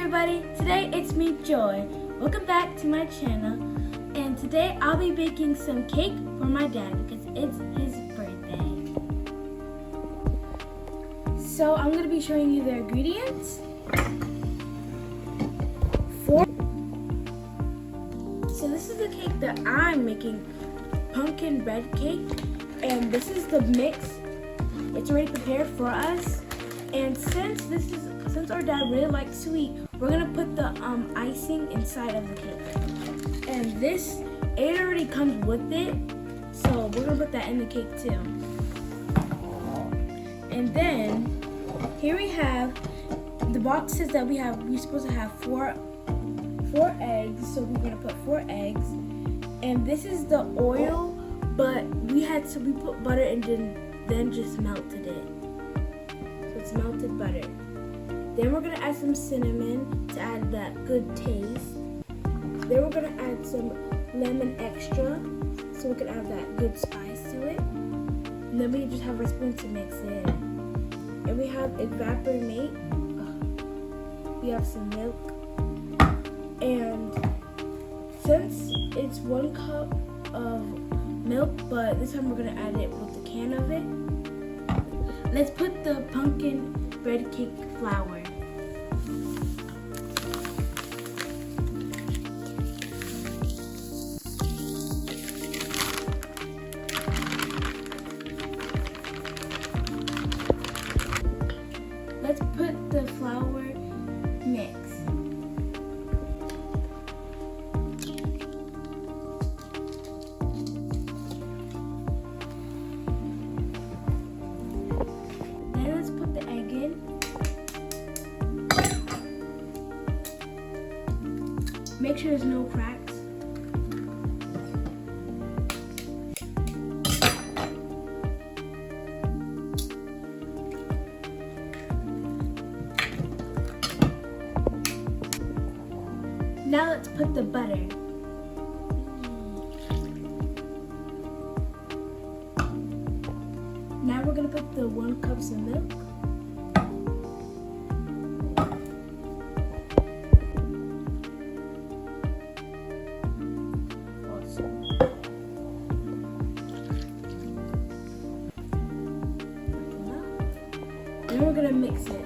everybody, today it's me, Joy. Welcome back to my channel, and today I'll be baking some cake for my dad because it's his birthday. So I'm going to be showing you the ingredients. So this is the cake that I'm making, pumpkin bread cake, and this is the mix. It's already prepared for us, and since our dad really likes sweet, we're gonna put the icing inside of the cake. And it already comes with it, so we're gonna put that in the cake too. And then here we have the boxes that we're supposed to have four eggs, so we're gonna put 4 eggs. And this is the oil, but we put butter and then just melted it. So it's melted butter. Then we're gonna add some cinnamon to add that good taste. Then we're gonna add some lemon extra so we can add that good spice to it. And then we just have our spoon to mix it. And we have Evaporate. We have some milk. And since it's 1 cup of milk, but this time we're gonna add it with the can of it. Let's put the pumpkin bread cake flour. Let's put the flour mix. Then let's put the egg in. Make sure there's no cracks. Now let's put the butter. Now we're gonna put the 1 cup of milk. Then we're gonna mix it.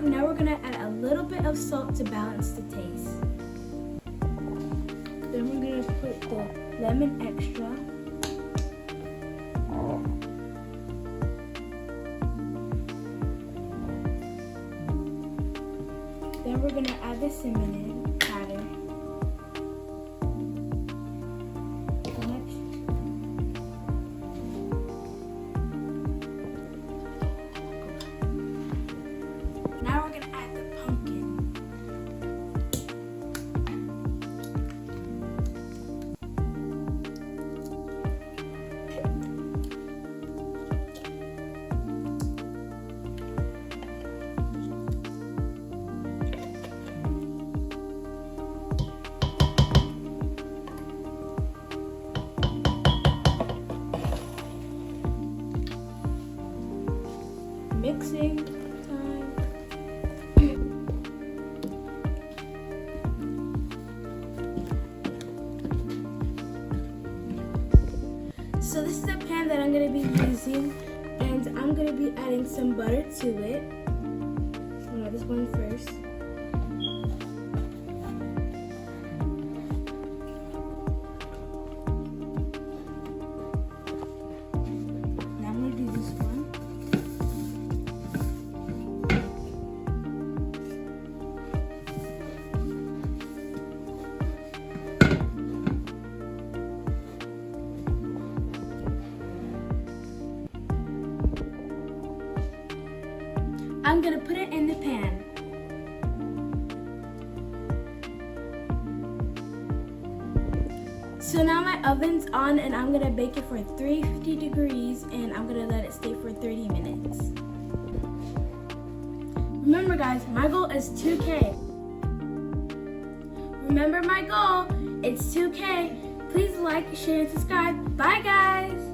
Now we're gonna add a little bit of salt to balance the taste. Then we're gonna put the lemon extra. Then we're gonna add the cinnamon powder. Now we're gonna add the pumpkin. Mixing time. So this is the pan that I'm going to be using, and I'm going to be adding some butter to it. So I'm going to add this one first. Now I'm going to do this one. I'm gonna put it in the pan. So now my oven's on and I'm gonna bake it for 350 degrees and I'm gonna let it stay for 30 minutes. Remember guys, my goal is 2K. Remember my goal, it's 2K. Please like, share, and subscribe. Bye guys!